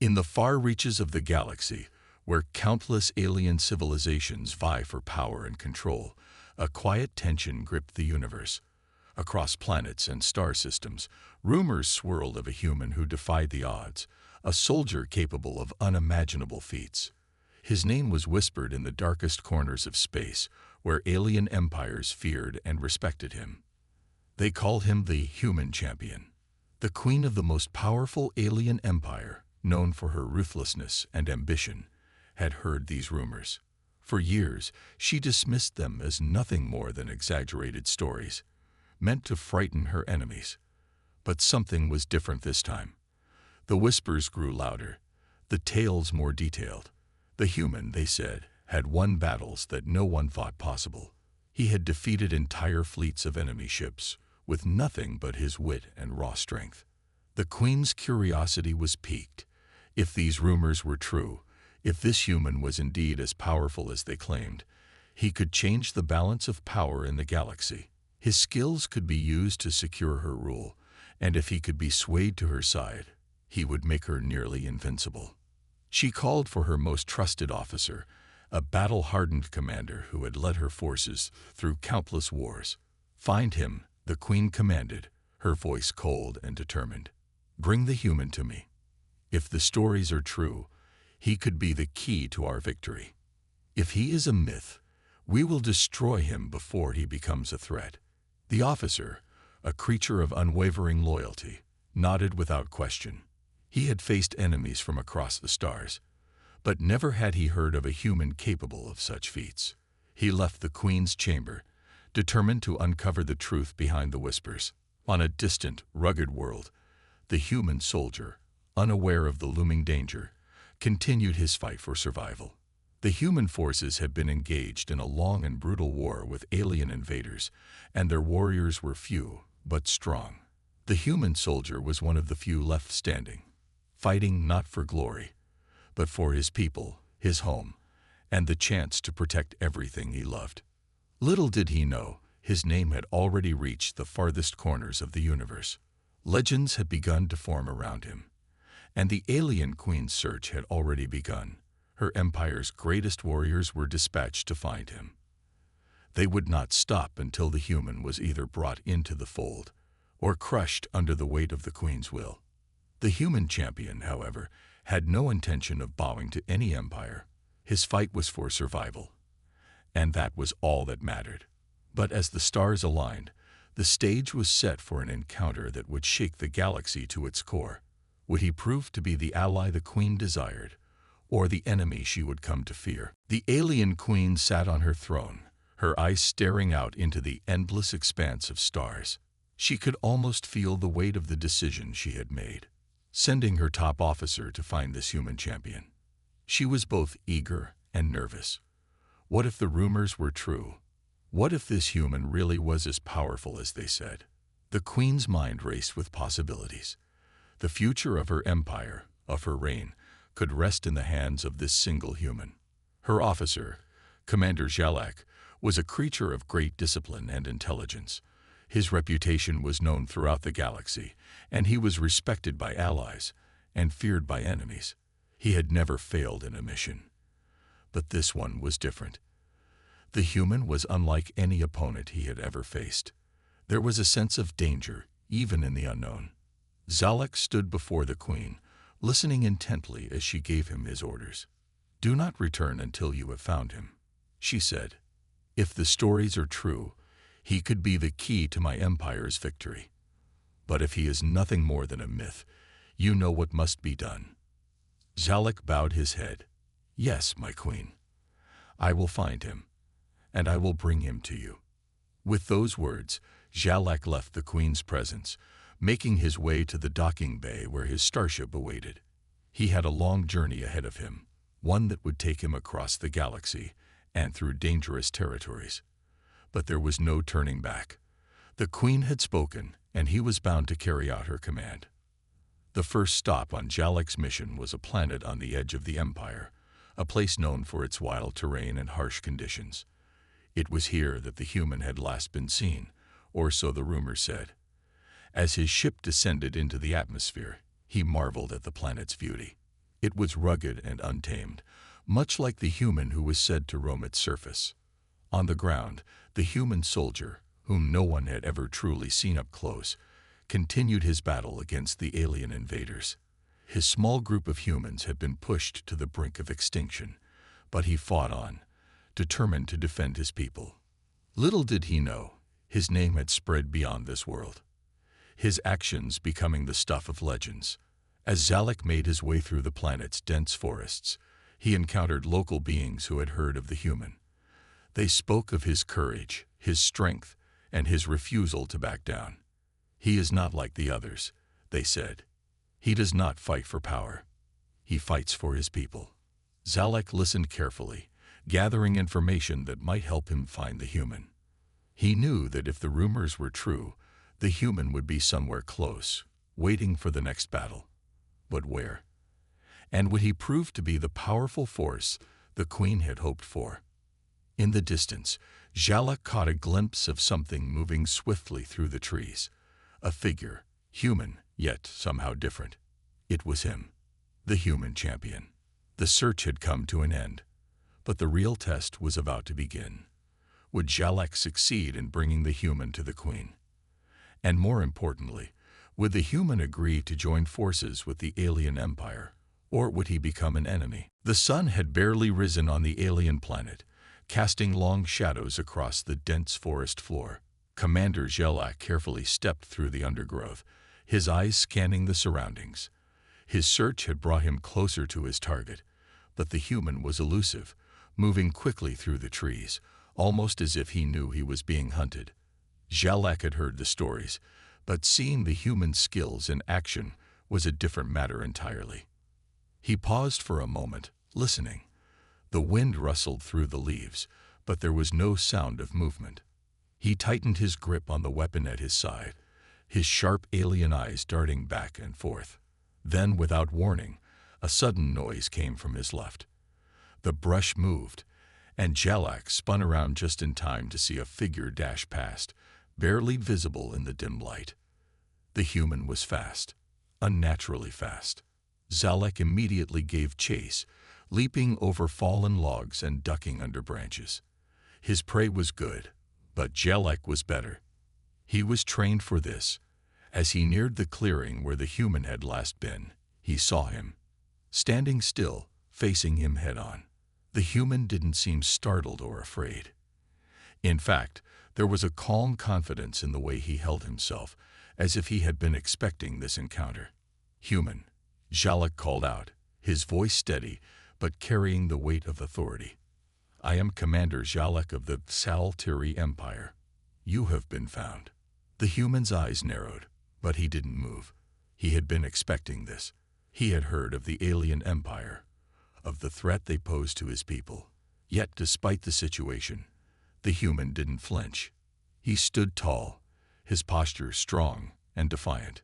In the far reaches of the galaxy, where countless alien civilizations vie for power and control, a quiet tension gripped the universe. Across planets and star systems, rumors swirled of a human who defied the odds, a soldier capable of unimaginable feats. His name was whispered in the darkest corners of space, where alien empires feared and respected him. They called him the Human Champion, the queen of the most powerful alien empire, known for her ruthlessness and ambition, had heard these rumors. For years, she dismissed them as nothing more than exaggerated stories, meant to frighten her enemies. But something was different this time. The whispers grew louder, the tales more detailed. The human, they said, had won battles that no one thought possible. He had defeated entire fleets of enemy ships, with nothing but his wit and raw strength. The queen's curiosity was piqued. If these rumors were true, if this human was indeed as powerful as they claimed, he could change the balance of power in the galaxy. His skills could be used to secure her rule, and if he could be swayed to her side, he would make her nearly invincible. She called for her most trusted officer, a battle-hardened commander who had led her forces through countless wars. "Find him," the queen commanded, her voice cold and determined. "Bring the human to me. If the stories are true, he could be the key to our victory. If he is a myth, we will destroy him before he becomes a threat." The officer, a creature of unwavering loyalty, nodded without question. He had faced enemies from across the stars, but never had he heard of a human capable of such feats. He left the queen's chamber, determined to uncover the truth behind the whispers. On a distant, rugged world, the human soldier, unaware of the looming danger, continued his fight for survival. The human forces had been engaged in a long and brutal war with alien invaders, and their warriors were few, but strong. The human soldier was one of the few left standing, fighting not for glory, but for his people, his home, and the chance to protect everything he loved. Little did he know, his name had already reached the farthest corners of the universe. Legends had begun to form around him, and the alien queen's search had already begun. Her empire's greatest warriors were dispatched to find him. They would not stop until the human was either brought into the fold or crushed under the weight of the queen's will. The human champion, however, had no intention of bowing to any empire. His fight was for survival, and that was all that mattered. But as the stars aligned, the stage was set for an encounter that would shake the galaxy to its core. Would he prove to be the ally the queen desired, or the enemy she would come to fear? The alien queen sat on her throne, her eyes staring out into the endless expanse of stars. She could almost feel the weight of the decision she had made, sending her top officer to find this human champion. She was both eager and nervous. What if the rumors were true? What if this human really was as powerful as they said? The queen's mind raced with possibilities. The future of her empire, of her reign, could rest in the hands of this single human. Her officer, Commander Jalak, was a creature of great discipline and intelligence. His reputation was known throughout the galaxy, and he was respected by allies and feared by enemies. He had never failed in a mission. But this one was different. The human was unlike any opponent he had ever faced. There was a sense of danger, even in the unknown. Jalak stood before the queen, listening intently as she gave him his orders. "Do not return until you have found him," she said. "If the stories are true, he could be the key to my empire's victory. But if he is nothing more than a myth, you know what must be done." Jalak bowed his head. "Yes, my queen. I will find him, and I will bring him to you." With those words, Jalak left the queen's presence, making his way to the docking bay where his starship awaited. He had a long journey ahead of him, one that would take him across the galaxy and through dangerous territories. But there was no turning back. The queen had spoken, and he was bound to carry out her command. The first stop on Jalak's mission was a planet on the edge of the empire, a place known for its wild terrain and harsh conditions. It was here that the human had last been seen, or so the rumors said. As his ship descended into the atmosphere, he marveled at the planet's beauty. It was rugged and untamed, much like the human who was said to roam its surface. On the ground, the human soldier, whom no one had ever truly seen up close, continued his battle against the alien invaders. His small group of humans had been pushed to the brink of extinction, but he fought on, determined to defend his people. Little did he know, his name had spread beyond this world, his actions becoming the stuff of legends. As Zalek made his way through the planet's dense forests, he encountered local beings who had heard of the human. They spoke of his courage, his strength, and his refusal to back down. "He is not like the others," they said. "He does not fight for power. He fights for his people." Zalek listened carefully, gathering information that might help him find the human. He knew that if the rumors were true, the human would be somewhere close, waiting for the next battle. But where? And would he prove to be the powerful force the Queen had hoped for? In the distance, Zalek caught a glimpse of something moving swiftly through the trees. A figure, human, yet somehow different. It was him, the human champion. The search had come to an end, but the real test was about to begin. Would Zalek succeed in bringing the human to the Queen? And more importantly, would the human agree to join forces with the alien empire, or would he become an enemy? The sun had barely risen on the alien planet, casting long shadows across the dense forest floor. Commander Zalek carefully stepped through the undergrowth, his eyes scanning the surroundings. His search had brought him closer to his target, but the human was elusive, moving quickly through the trees, almost as if he knew he was being hunted. Zalek had heard the stories, but seeing the human's skills in action was a different matter entirely. He paused for a moment, listening. The wind rustled through the leaves, but there was no sound of movement. He tightened his grip on the weapon at his side, his sharp alien eyes darting back and forth. Then, without warning, a sudden noise came from his left. The brush moved, and Zalek spun around just in time to see a figure dash past, barely visible in the dim light. The human was fast, unnaturally fast. Zalek immediately gave chase, leaping over fallen logs and ducking under branches. His prey was good, but Zalek was better. He was trained for this. As he neared the clearing where the human had last been, he saw him, standing still, facing him head-on. The human didn't seem startled or afraid. In fact, there was a calm confidence in the way he held himself, as if he had been expecting this encounter. "Human," Zalek called out, his voice steady, but carrying the weight of authority. "I am Commander Zalek of the Saltiri Empire. You have been found." The human's eyes narrowed, but he didn't move. He had been expecting this. He had heard of the alien empire, of the threat they posed to his people. Yet, despite the situation, the human didn't flinch. He stood tall, his posture strong and defiant.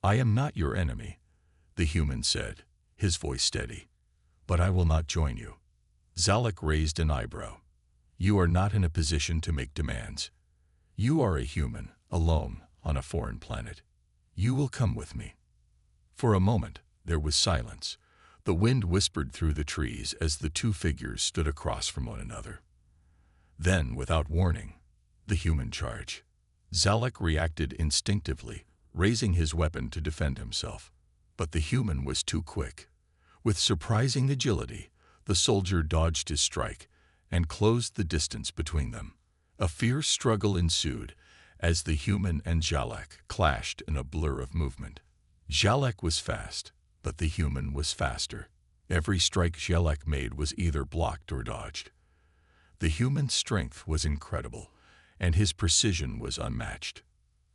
"I am not your enemy," the human said, his voice steady. "But I will not join you." Zalek raised an eyebrow. "You are not in a position to make demands. You are a human, alone, on a foreign planet. You will come with me." For a moment, there was silence. The wind whispered through the trees as the two figures stood across from one another. Then, without warning, the human charged. Zalek reacted instinctively, raising his weapon to defend himself. But the human was too quick. With surprising agility, the soldier dodged his strike and closed the distance between them. A fierce struggle ensued as the human and Zalek clashed in a blur of movement. Zalek was fast, but the human was faster. Every strike Zalek made was either blocked or dodged. The human's strength was incredible, and his precision was unmatched.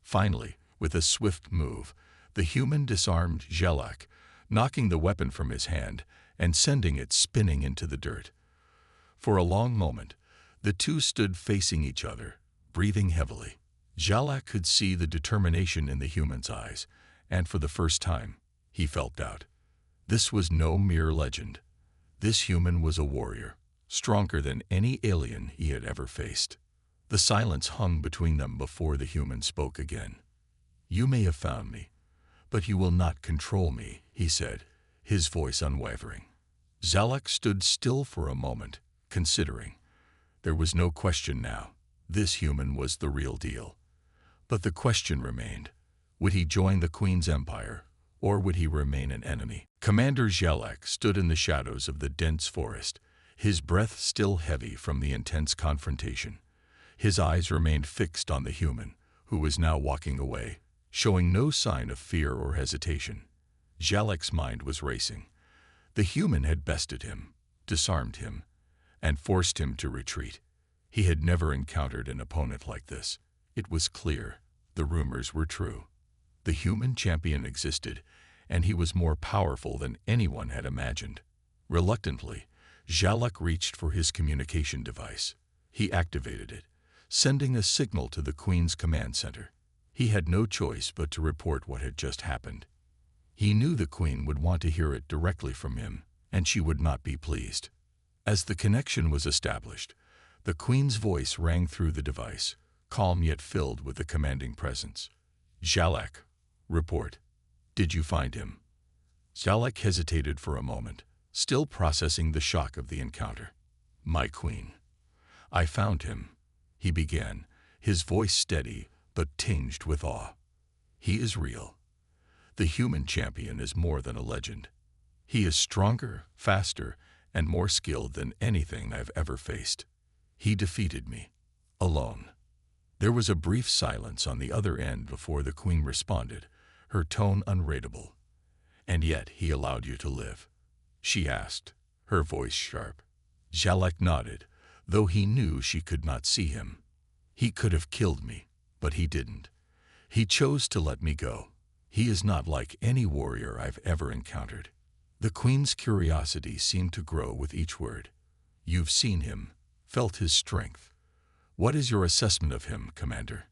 Finally, with a swift move, the human disarmed Zalek, knocking the weapon from his hand and sending it spinning into the dirt. For a long moment, the two stood facing each other, breathing heavily. Zalek could see the determination in the human's eyes, and for the first time, he felt doubt. This was no mere legend. This human was a warrior, stronger than any alien he had ever faced. The silence hung between them before the human spoke again. "You may have found me, but you will not control me," he said, his voice unwavering. Zalak stood still for a moment, considering. There was no question now. This human was the real deal. But the question remained. Would he join the Queen's empire, or would he remain an enemy? Commander Zalak stood in the shadows of the dense forest, his breath still heavy from the intense confrontation. His eyes remained fixed on the human, who was now walking away, showing no sign of fear or hesitation. Zalak's mind was racing. The human had bested him, disarmed him, and forced him to retreat. He had never encountered an opponent like this. It was clear. The rumors were true. The human champion existed, and he was more powerful than anyone had imagined. Reluctantly, Zalak reached for his communication device. He activated it, sending a signal to the Queen's command center. He had no choice but to report what had just happened. He knew the Queen would want to hear it directly from him, and she would not be pleased. As the connection was established, the Queen's voice rang through the device, calm yet filled with a commanding presence. Zalak, report. Did you find him? Zalak hesitated for a moment, still processing the shock of the encounter. My Queen. I found him, he began, his voice steady but tinged with awe. He is real. The human champion is more than a legend. He is stronger, faster, and more skilled than anything I've ever faced. He defeated me, alone. There was a brief silence on the other end before the Queen responded, her tone unreadable. And yet he allowed you to live? She asked, her voice sharp. Zalak nodded, though he knew she could not see him. He could have killed me, but he didn't. He chose to let me go. He is not like any warrior I've ever encountered. The Queen's curiosity seemed to grow with each word. You've seen him, felt his strength. What is your assessment of him, Commander?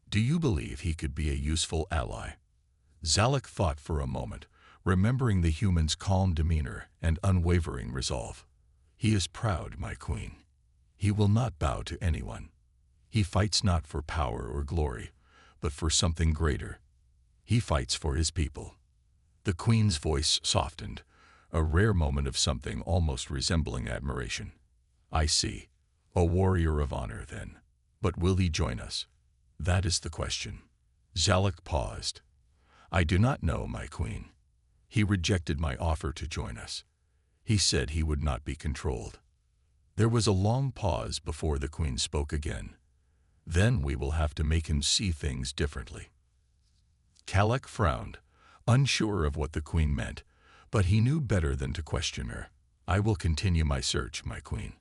Do you believe he could be a useful ally? Zalak thought for a moment, remembering the human's calm demeanor and unwavering resolve. He is proud, my Queen. He will not bow to anyone. He fights not for power or glory, but for something greater. He fights for his people. The Queen's voice softened, a rare moment of something almost resembling admiration. I see. A warrior of honor, then. But will he join us? That is the question. Zalak paused. I do not know, my Queen. He rejected my offer to join us. He said he would not be controlled. There was a long pause before the Queen spoke again. Then we will have to make him see things differently. Zalak frowned, unsure of what the Queen meant, but he knew better than to question her. I will continue my search, my Queen.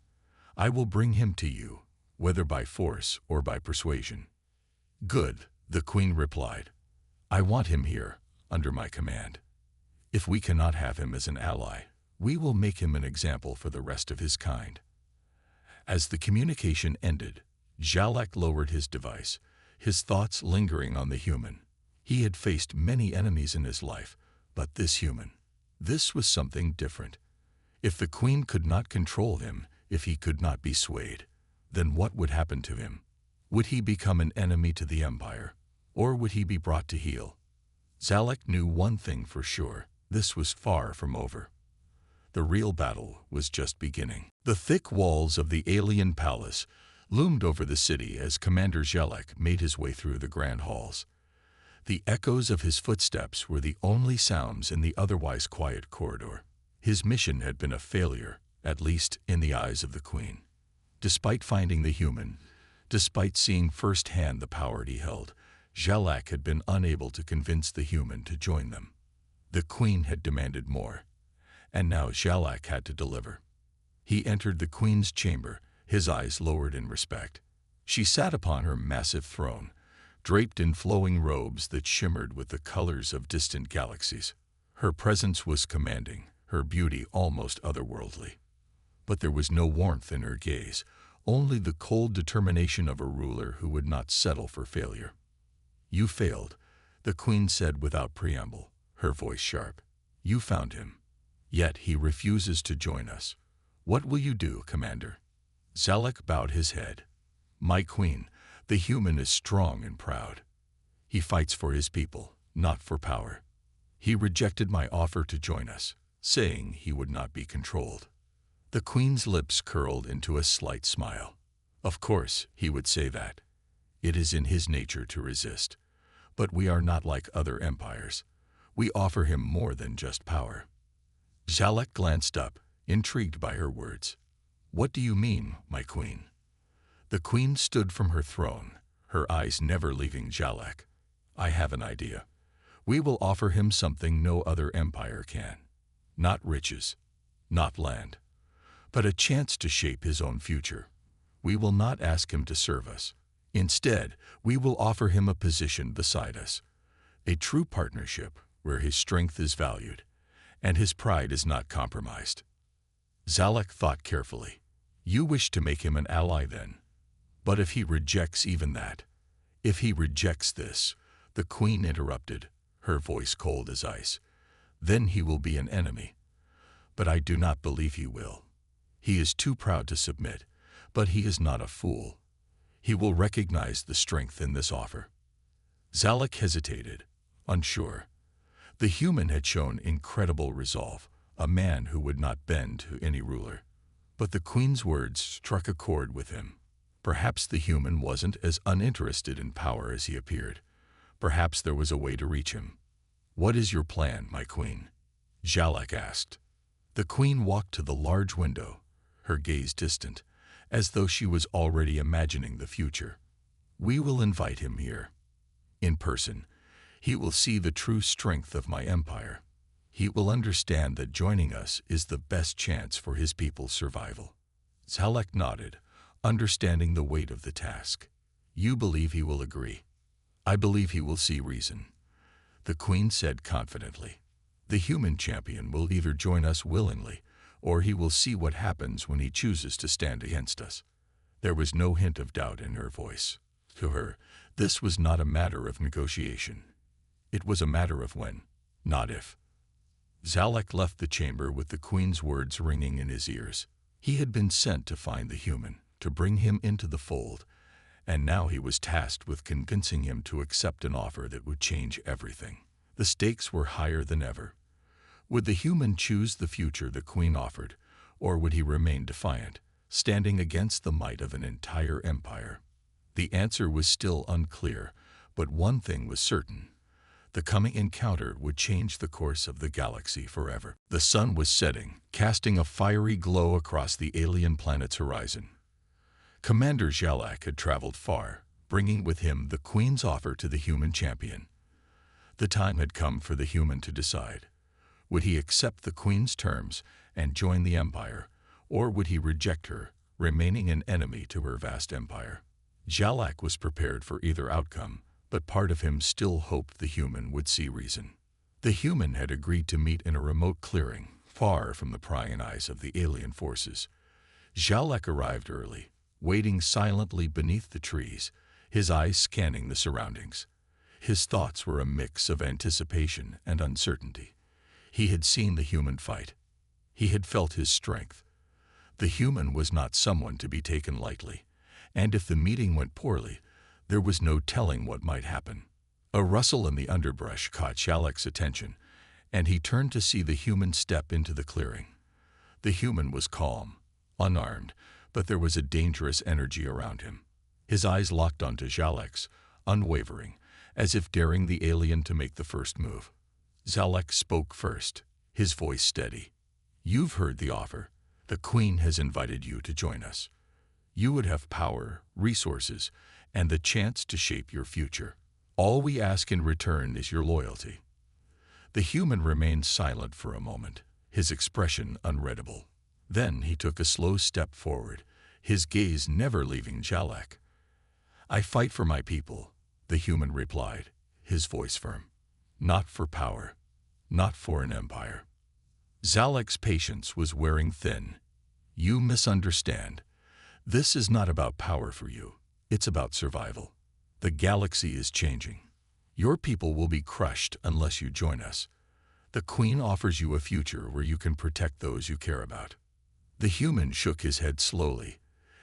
I will bring him to you, whether by force or by persuasion. Good, the Queen replied. I want him here, under my command. If we cannot have him as an ally, we will make him an example for the rest of his kind. As the communication ended, Zalak lowered his device, his thoughts lingering on the human. He had faced many enemies in his life, but this human, this was something different. If the Queen could not control him, if he could not be swayed, then what would happen to him? Would he become an enemy to the Empire, or would he be brought to heel? Zalak knew one thing for sure. This was far from over. The real battle was just beginning. The thick walls of the alien palace loomed over the city as Commander Zalak made his way through the grand halls. The echoes of his footsteps were the only sounds in the otherwise quiet corridor. His mission had been a failure, at least in the eyes of the Queen. Despite finding the human, despite seeing firsthand the power he held, Zalak had been unable to convince the human to join them. The Queen had demanded more, and now Zalak had to deliver. He entered the Queen's chamber, his eyes lowered in respect. She sat upon her massive throne, draped in flowing robes that shimmered with the colors of distant galaxies. Her presence was commanding, her beauty almost otherworldly. But there was no warmth in her gaze, only the cold determination of a ruler who would not settle for failure. You failed, the Queen said without preamble, her voice sharp. You found him. Yet he refuses to join us. What will you do, Commander? Zalak bowed his head. My Queen, the human is strong and proud. He fights for his people, not for power. He rejected my offer to join us. saying he would not be controlled. The queen's lips curled into a slight smile. Of course, he would say that. It is in his nature to resist. But we are not like other empires. We offer him more than just power. Jalek glanced up, intrigued by her words. What do you mean, my queen? The queen stood from her throne, her eyes never leaving Jalek. I have an idea. We will offer him something no other empire can. Not riches, not land, but a chance to shape his own future. We will not ask him to serve us. Instead, we will offer him a position beside us, a true partnership where his strength is valued and his pride is not compromised. Jalek thought carefully. You wish to make him an ally then? But if he rejects even that, if he rejects this, the queen interrupted, her voice cold as ice, then he will be an enemy. But I do not believe he will. He is too proud to submit, but he is not a fool. He will recognize the strength in this offer. Jalek hesitated, unsure. The human had shown incredible resolve, a man who would not bend to any ruler. But the queen's words struck a chord with him. Perhaps the human wasn't as uninterested in power as he appeared. Perhaps there was a way to reach him. What is your plan, my queen? Jalek asked. The queen walked to the large window, her gaze distant, as though she was already imagining the future. We will invite him here. In person, he will see the true strength of my empire. He will understand that joining us is the best chance for his people's survival. Jalek nodded, understanding the weight of the task. You believe he will agree. I believe he will see reason. The queen said confidently. The human champion will either join us willingly, or he will see what happens when he chooses to stand against us. There was no hint of doubt in her voice. To her, this was not a matter of negotiation. It was a matter of when, not if. Jalek left the chamber with the queen's words ringing in his ears. He had been sent to find the human, to bring him into the fold, and now he was tasked with convincing him to accept an offer that would change everything. The stakes were higher than ever. Would the human choose the future the queen offered, or would he remain defiant, standing against the might of an entire empire? The answer was still unclear, but one thing was certain. The coming encounter would change the course of the galaxy forever. The sun was setting, casting a fiery glow across the alien planet's horizon. Commander Jalek had traveled far, bringing with him the queen's offer to the human champion. The time had come for the human to decide. Would he accept the queen's terms and join the empire, or would he reject her, remaining an enemy to her vast empire? Jalek was prepared for either outcome, but part of him still hoped the human would see reason. The human had agreed to meet in a remote clearing, far from the prying eyes of the alien forces. Jalek arrived early, waiting silently beneath the trees, his eyes scanning the surroundings. His thoughts were a mix of anticipation and uncertainty. He had seen the human fight. He had felt his strength. The human was not someone to be taken lightly, and if the meeting went poorly, there was no telling what might happen. A rustle in the underbrush caught Jalek's attention, and he turned to see the human step into the clearing. The human was calm, unarmed, but there was a dangerous energy around him. His eyes locked onto Jalek's, unwavering, as if daring the alien to make the first move. Jalek spoke first, his voice steady. You've heard the offer. The queen has invited you to join us. You would have power, resources, and the chance to shape your future. All we ask in return is your loyalty. The human remained silent for a moment, his expression unreadable. Then he took a slow step forward, his gaze never leaving Jalek. I fight for my people, the human replied, his voice firm. Not for power, not for an empire. Jalek's patience was wearing thin. You misunderstand. This is not about power for you. It's about survival. The galaxy is changing. Your people will be crushed unless you join us. The queen offers you a future where you can protect those you care about. The human shook his head slowly,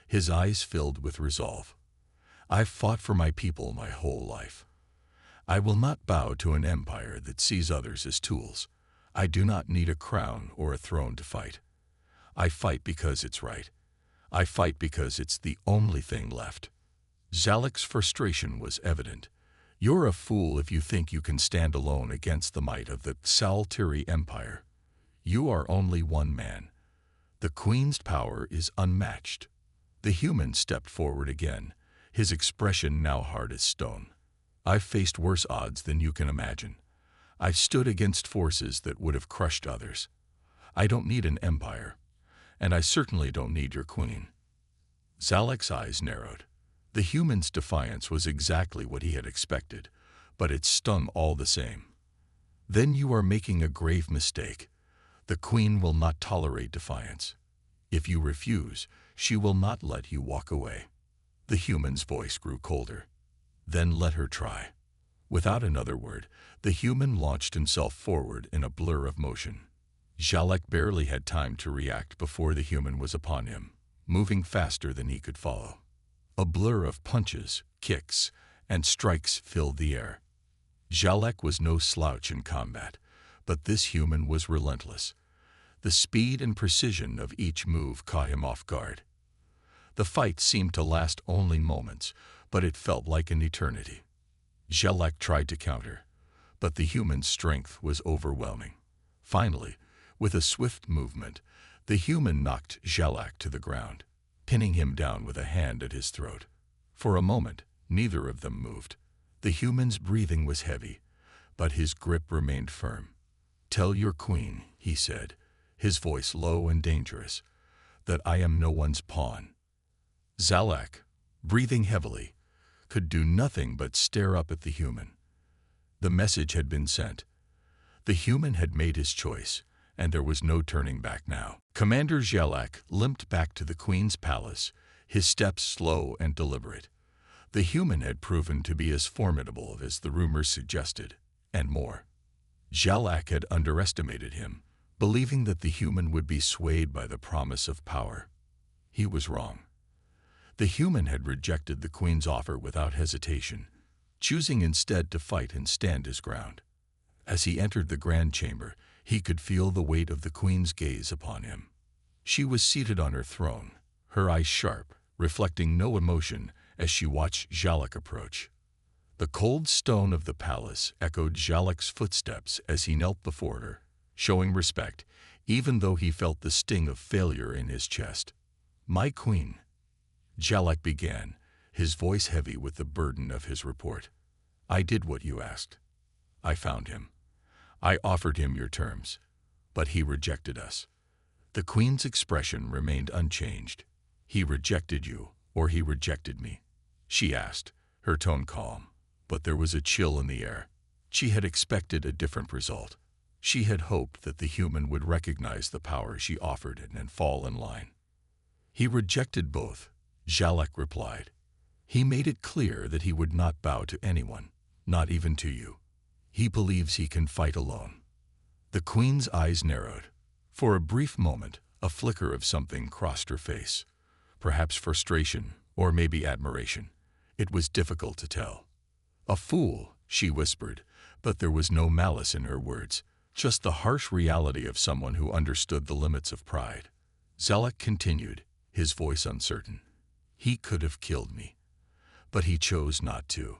his eyes filled with resolve. I've fought for my people my whole life. I will not bow to an empire that sees others as tools. I do not need a crown or a throne to fight. I fight because it's right. I fight because it's the only thing left. Zalak's frustration was evident. You're a fool if you think you can stand alone against the might of the Saltiri Empire. You are only one man. The Queen's power is unmatched. The human stepped forward again, his expression now hard as stone. I've faced worse odds than you can imagine. I've stood against forces that would have crushed others. I don't need an empire, and I certainly don't need your queen. Zalak's eyes narrowed. The human's defiance was exactly what he had expected, but it stung all the same. Then you are making a grave mistake. The queen will not tolerate defiance. If you refuse, she will not let you walk away. The human's voice grew colder. Then let her try. Without another word, the human launched himself forward in a blur of motion. Zalak barely had time to react before the human was upon him, moving faster than he could follow. A blur of punches, kicks, and strikes filled the air. Zalak was no slouch in combat, but this human was relentless. The speed and precision of each move caught him off guard. The fight seemed to last only moments, but it felt like an eternity. Zalak tried to counter, but the human's strength was overwhelming. Finally, with a swift movement, the human knocked Zalak to the ground, pinning him down with a hand at his throat. For a moment, neither of them moved. The human's breathing was heavy, but his grip remained firm. "Tell your queen," he said, his voice low and dangerous, "that I am no one's pawn." Zalak, breathing heavily, could do nothing but stare up at the human. The message had been sent. The human had made his choice, and there was no turning back now. Commander Zalak limped back to the Queen's palace, his steps slow and deliberate. The human had proven to be as formidable as the rumors suggested, and more. Zalak had underestimated him, believing that the human would be swayed by the promise of power. He was wrong. The human had rejected the Queen's offer without hesitation, choosing instead to fight and stand his ground. As he entered the grand chamber, he could feel the weight of the Queen's gaze upon him. She was seated on her throne, her eyes sharp, reflecting no emotion as she watched Zalak approach. The cold stone of the palace echoed Zalak's footsteps as he knelt before her, showing respect, even though he felt the sting of failure in his chest. "My queen," Zalak began, his voice heavy with the burden of his report. "I did what you asked. I found him. I offered him your terms, but he rejected us." The Queen's expression remained unchanged. "He rejected you, or he rejected me?" she asked, her tone calm, but there was a chill in the air. She had expected a different result. She had hoped that the human would recognize the power she offered and fall in line. "He rejected both," Zalak replied. "He made it clear that he would not bow to anyone, not even to you. He believes he can fight alone." The Queen's eyes narrowed. For a brief moment, a flicker of something crossed her face. Perhaps frustration, or maybe admiration. It was difficult to tell. "A fool," she whispered, but there was no malice in her words, just the harsh reality of someone who understood the limits of pride. Zalak continued, his voice uncertain. "He could have killed me, but he chose not to.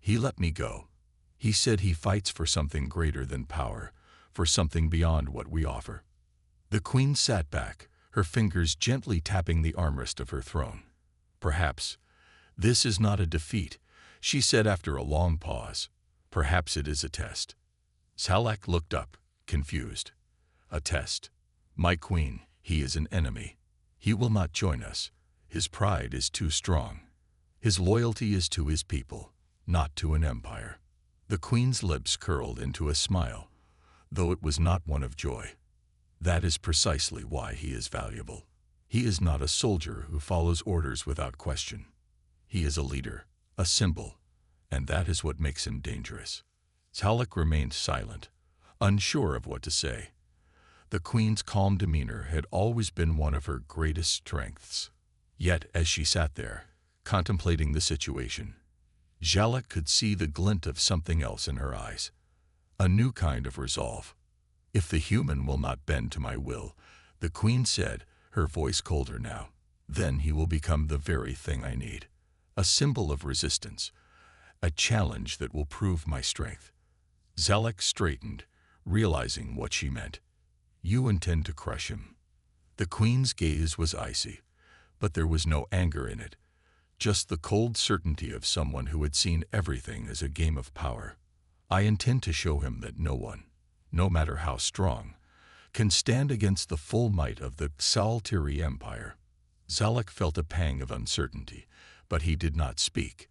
He let me go. He said he fights for something greater than power, for something beyond what we offer." The Queen sat back, her fingers gently tapping the armrest of her throne. "Perhaps this is not a defeat," she said after a long pause. "Perhaps it is a test." Zalak looked up, confused. "A test? My queen, he is an enemy. He will not join us. His pride is too strong. His loyalty is to his people, not to an empire." The Queen's lips curled into a smile, though it was not one of joy. "That is precisely why he is valuable. He is not a soldier who follows orders without question. He is a leader, a symbol, and that is what makes him dangerous." Zalak remained silent, unsure of what to say. The Queen's calm demeanor had always been one of her greatest strengths. Yet, as she sat there, contemplating the situation, Zalak could see the glint of something else in her eyes, a new kind of resolve. If the human will not bend to my will, the queen said, her voice colder now, then he will become the very thing I need. A symbol of resistance, a challenge that will prove my strength. Zalek straightened, realizing what she meant. You intend to crush him. The queen's gaze was icy, but there was no anger in it, just the cold certainty of someone who had seen everything as a game of power. I intend to show him that no one, no matter how strong, can stand against the full might of the Saltiri Empire. Zalek felt a pang of uncertainty, but he did not speak.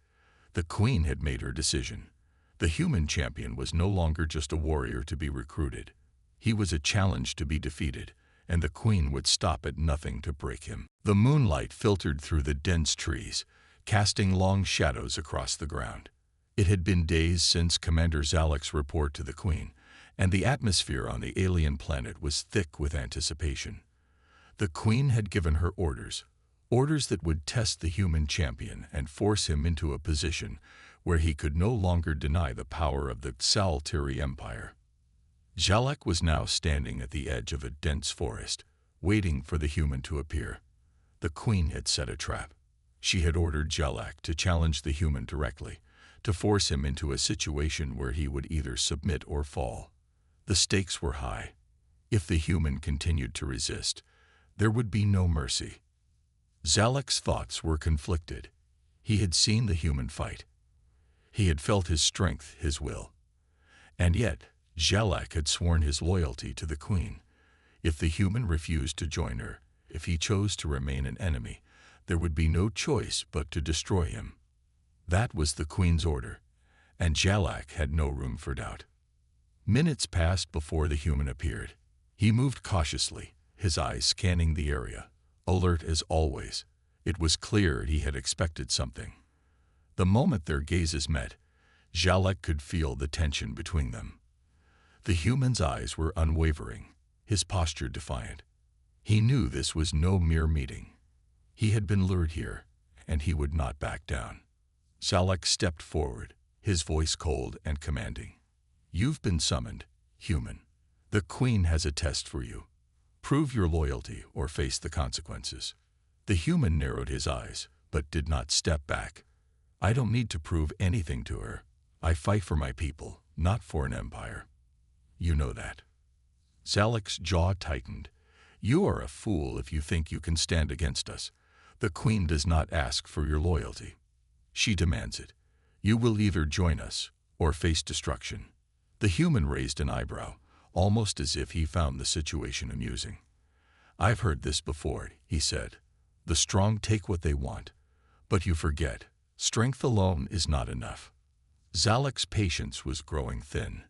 The queen had made her decision. The human champion was no longer just a warrior to be recruited. He was a challenge to be defeated, and the queen would stop at nothing to break him. The moonlight filtered through the dense trees, casting long shadows across the ground. It had been days since Commander Zalek's report to the queen, and the atmosphere on the alien planet was thick with anticipation. The queen had given her orders that would test the human champion and force him into a position where he could no longer deny the power of the Saltiri Empire. Zalek was now standing at the edge of a dense forest, waiting for the human to appear. The queen had set a trap. She had ordered Zalek to challenge the human directly, to force him into a situation where he would either submit or fall. The stakes were high. If the human continued to resist, there would be no mercy. Zalek's thoughts were conflicted. He had seen the human fight. He had felt his strength, his will. And yet, Zalek had sworn his loyalty to the queen. If the human refused to join her, if he chose to remain an enemy, there would be no choice but to destroy him. That was the queen's order, and Zalek had no room for doubt. Minutes passed before the human appeared. He moved cautiously, his eyes scanning the area, alert as always. It was clear he had expected something. The moment their gazes met, Zalek could feel the tension between them. The human's eyes were unwavering, his posture defiant. He knew this was no mere meeting. He had been lured here, and he would not back down. Zalek stepped forward, his voice cold and commanding. You've been summoned, human. The queen has a test for you. Prove your loyalty or face the consequences. The human narrowed his eyes, but did not step back. I don't need to prove anything to her. I fight for my people, not for an empire. You know that. Zalek's jaw tightened. You are a fool if you think you can stand against us. The queen does not ask for your loyalty. She demands it. You will either join us or face destruction. The human raised an eyebrow, almost as if he found the situation amusing. I've heard this before, he said. The strong take what they want. But you forget, strength alone is not enough. Zalek's patience was growing thin.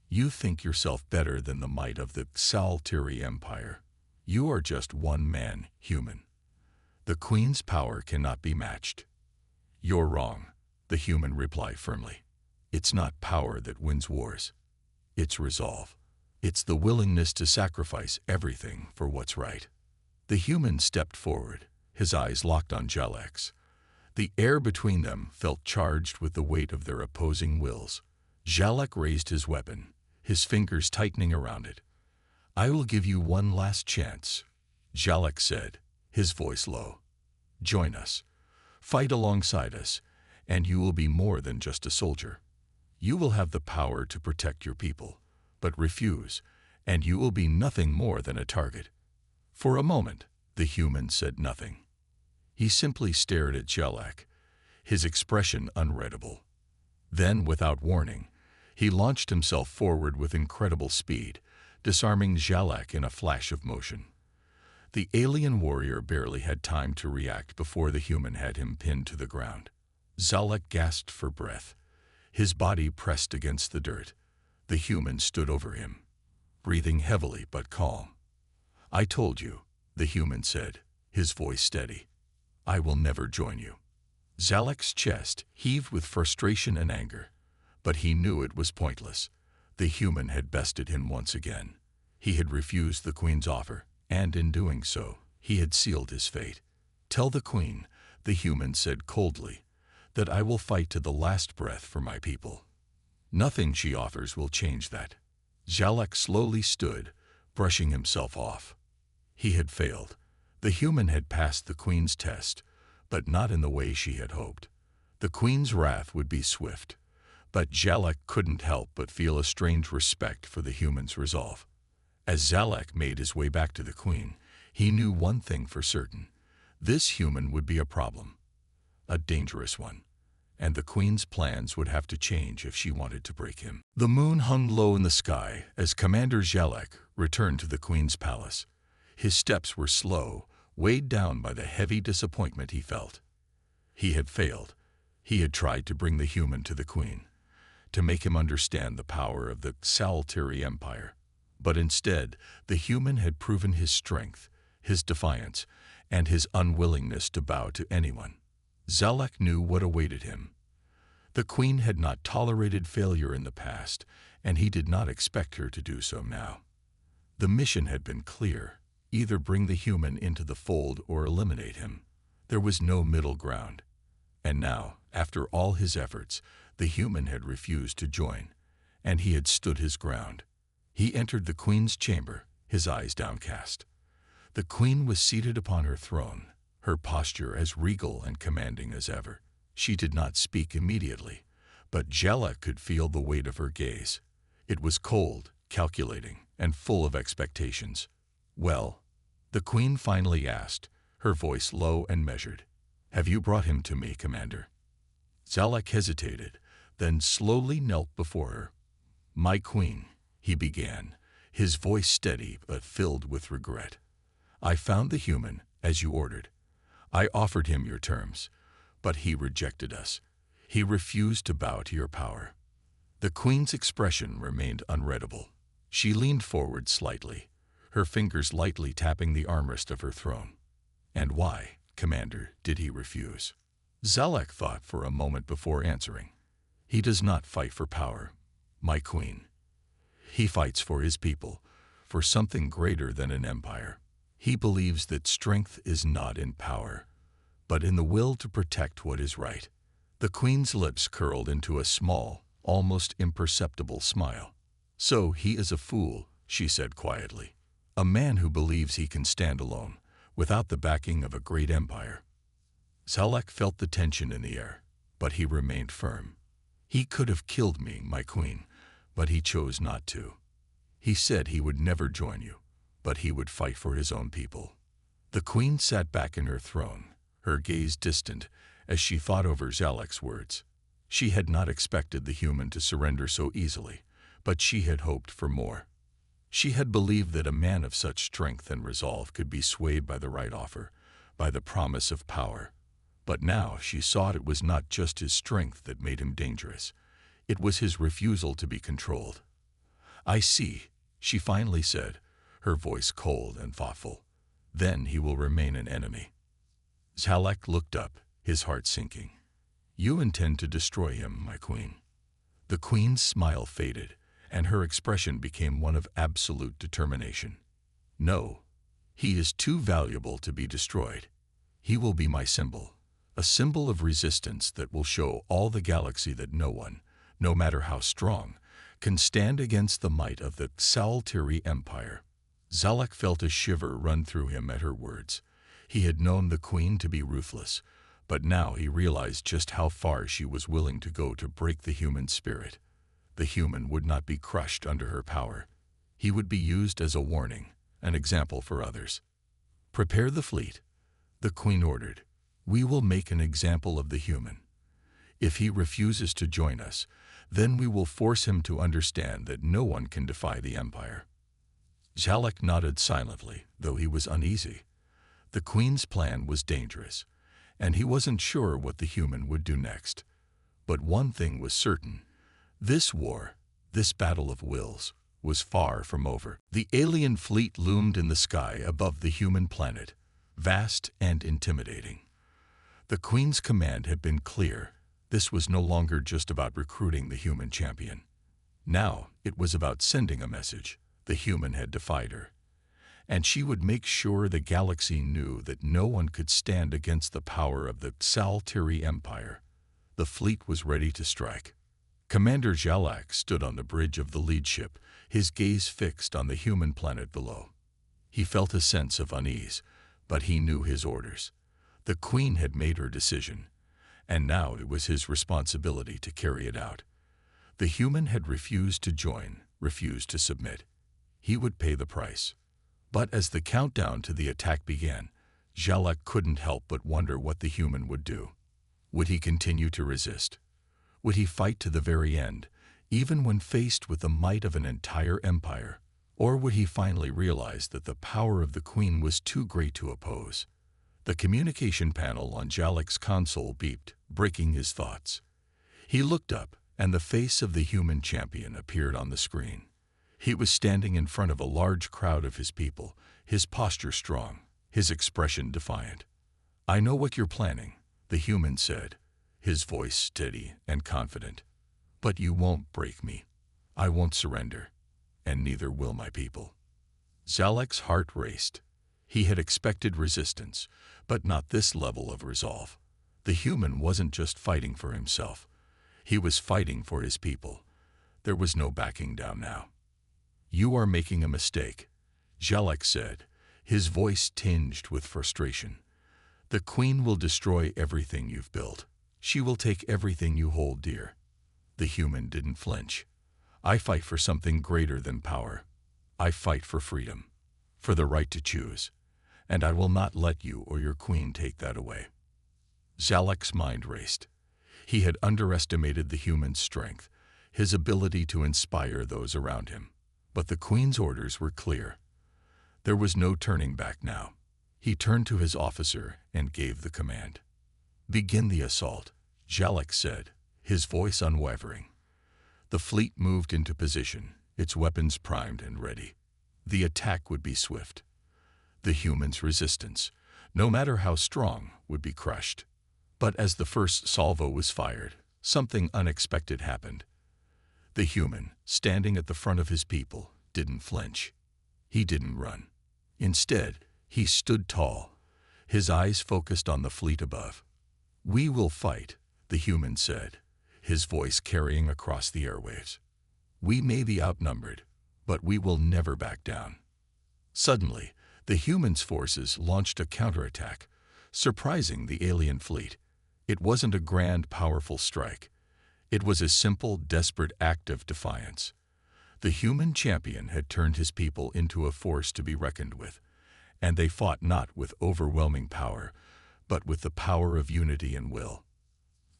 You think yourself better than the might of the Saltiri Empire. You are just one man, human. The queen's power cannot be matched. You're wrong, the human replied firmly. It's not power that wins wars. It's resolve. It's the willingness to sacrifice everything for what's right. The human stepped forward, his eyes locked on Zalek's. The air between them felt charged with the weight of their opposing wills. Zalek raised his weapon, his fingers tightening around it. I will give you one last chance, Zalek said, his voice low. Join us. Fight alongside us, and you will be more than just a soldier. You will have the power to protect your people, but refuse, and you will be nothing more than a target. For a moment, the human said nothing. He simply stared at Zalek, his expression unreadable. Then, without warning, he launched himself forward with incredible speed, disarming Zalek in a flash of motion. The alien warrior barely had time to react before the human had him pinned to the ground. Zalek gasped for breath. His body pressed against the dirt. The human stood over him, breathing heavily but calm. I told you, the human said, his voice steady. I will never join you. Zalek's chest heaved with frustration and anger, but he knew it was pointless. The human had bested him once again. He had refused the queen's offer, and in doing so, he had sealed his fate. Tell the queen, the human said coldly, that I will fight to the last breath for my people. Nothing she offers will change that. Jalek slowly stood, brushing himself off. He had failed. The human had passed the Queen's test, but not in the way she had hoped. The Queen's wrath would be swift, but Jalek couldn't help but feel a strange respect for the human's resolve. As Jalek made his way back to the Queen, he knew one thing for certain. This human would be a problem, a dangerous one, and the Queen's plans would have to change if she wanted to break him. The moon hung low in the sky as Commander Jalek returned to the Queen's palace. His steps were slow, weighed down by the heavy disappointment he felt. He had failed. He had tried to bring the human to the Queen, to make him understand the power of the Saltiri Empire. But instead, the human had proven his strength, his defiance, and his unwillingness to bow to anyone. Jalek knew what awaited him. The Queen had not tolerated failure in the past, and he did not expect her to do so now. The mission had been clear: either bring the human into the fold or eliminate him. There was no middle ground. And now, after all his efforts, the human had refused to join, and he had stood his ground. He entered the Queen's chamber, his eyes downcast. The Queen was seated upon her throne, her posture as regal and commanding as ever. She did not speak immediately, but Jalek could feel the weight of her gaze. It was cold, calculating, and full of expectations. "Well," the Queen finally asked, her voice low and measured. "Have you brought him to me, Commander?" Jalek hesitated, then slowly knelt before her. "My Queen," he began, his voice steady but filled with regret. "I found the human, as you ordered. I offered him your terms, but he rejected us. He refused to bow to your power." The Queen's expression remained unreadable. She leaned forward slightly, her fingers lightly tapping the armrest of her throne. "And why, Commander, did he refuse?" Jalek thought for a moment before answering. "He does not fight for power, my Queen. He fights for his people, for something greater than an empire. He believes that strength is not in power, but in the will to protect what is right." The Queen's lips curled into a small, almost imperceptible smile. "So he is a fool," she said quietly. "A man who believes he can stand alone, without the backing of a great empire." Jalek felt the tension in the air, but he remained firm. "He could have killed me, my Queen, but he chose not to. He said he would never join you, but he would fight for his own people." The Queen sat back in her throne, her gaze distant, as she thought over Jalek's words. She had not expected the human to surrender so easily, but she had hoped for more. She had believed that a man of such strength and resolve could be swayed by the right offer, by the promise of power. But now she saw it was not just his strength that made him dangerous. It was his refusal to be controlled. "I see," she finally said, her voice cold and thoughtful. "Then he will remain an enemy." Jalek looked up, his heart sinking. "You intend to destroy him, my Queen." The Queen's smile faded, and her expression became one of absolute determination. "No, he is too valuable to be destroyed. He will be my symbol, a symbol of resistance that will show all the galaxy that no one, no matter how strong, can stand against the might of the Saltiri Empire." Jalek felt a shiver run through him at her words. He had known the Queen to be ruthless, but now he realized just how far she was willing to go to break the human spirit. The human would not be crushed under her power. He would be used as a warning, an example for others. "Prepare the fleet," the Queen ordered. "We will make an example of the human. If he refuses to join us, then we will force him to understand that no one can defy the Empire." Jalek nodded silently, though he was uneasy. The Queen's plan was dangerous, and he wasn't sure what the human would do next. But one thing was certain: this war, this battle of wills, was far from over. The alien fleet loomed in the sky above the human planet, vast and intimidating. The Queen's command had been clear. This was no longer just about recruiting the human champion. Now it was about sending a message. The human had defied her, and she would make sure the galaxy knew that no one could stand against the power of the Saltiri Empire. The fleet was ready to strike. Commander Jalek stood on the bridge of the lead ship, his gaze fixed on the human planet below. He felt a sense of unease, but he knew his orders. The Queen had made her decision, and now it was his responsibility to carry it out. The human had refused to join, refused to submit. He would pay the price. But as the countdown to the attack began, Jalak couldn't help but wonder what the human would do. Would he continue to resist? Would he fight to the very end, even when faced with the might of an entire empire? Or would he finally realize that the power of the Queen was too great to oppose? The communication panel on Jalak's console beeped, breaking his thoughts. He looked up, and the face of the human champion appeared on the screen. He was standing in front of a large crowd of his people, his posture strong, his expression defiant. "I know what you're planning," the human said, his voice steady and confident. "But you won't break me. I won't surrender, and neither will my people." Jalak's heart raced. He had expected resistance, but not this level of resolve. The human wasn't just fighting for himself. He was fighting for his people. There was no backing down now. "You are making a mistake," Jalak said, his voice tinged with frustration. "The Queen will destroy everything you've built. She will take everything you hold dear." The human didn't flinch. "I fight for something greater than power. I fight for freedom, for the right to choose, and I will not let you or your Queen take that away." Jalak's mind raced. He had underestimated the human's strength, his ability to inspire those around him. But the Queen's orders were clear. There was no turning back now. He turned to his officer and gave the command. "Begin the assault," Jalak said, his voice unwavering. The fleet moved into position, its weapons primed and ready. The attack would be swift. The human's resistance, no matter how strong, would be crushed. But as the first salvo was fired, something unexpected happened. The human, standing at the front of his people, didn't flinch. He didn't run. Instead, he stood tall, his eyes focused on the fleet above. "We will fight," the human said, his voice carrying across the airwaves. "We may be outnumbered, but we will never back down." Suddenly, the human's forces launched a counterattack, surprising the alien fleet. It wasn't a grand, powerful strike. It was a simple, desperate act of defiance. The human champion had turned his people into a force to be reckoned with, and they fought not with overwhelming power, but with the power of unity and will.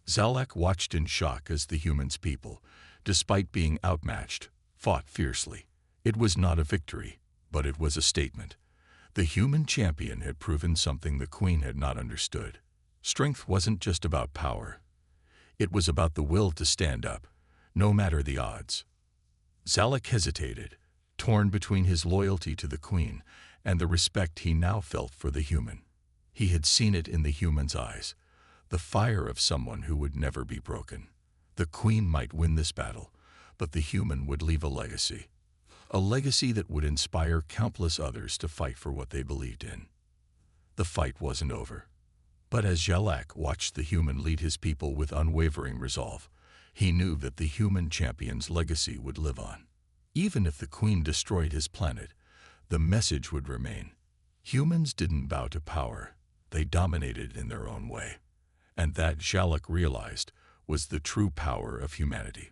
Jalak watched in shock as the human's people, despite being outmatched, fought fiercely. It was not a victory, but it was a statement. The human champion had proven something the Queen had not understood. Strength wasn't just about power. It was about the will to stand up, no matter the odds. Jalak hesitated, torn between his loyalty to the Queen and the respect he now felt for the human. He had seen it in the human's eyes, the fire of someone who would never be broken. The Queen might win this battle, but the human would leave a legacy that would inspire countless others to fight for what they believed in. The fight wasn't over. But as Jalak watched the human lead his people with unwavering resolve, he knew that the human champion's legacy would live on. Even if the Queen destroyed his planet, the message would remain. Humans didn't bow to power, they dominated in their own way. And that, Jalak realized, was the true power of humanity.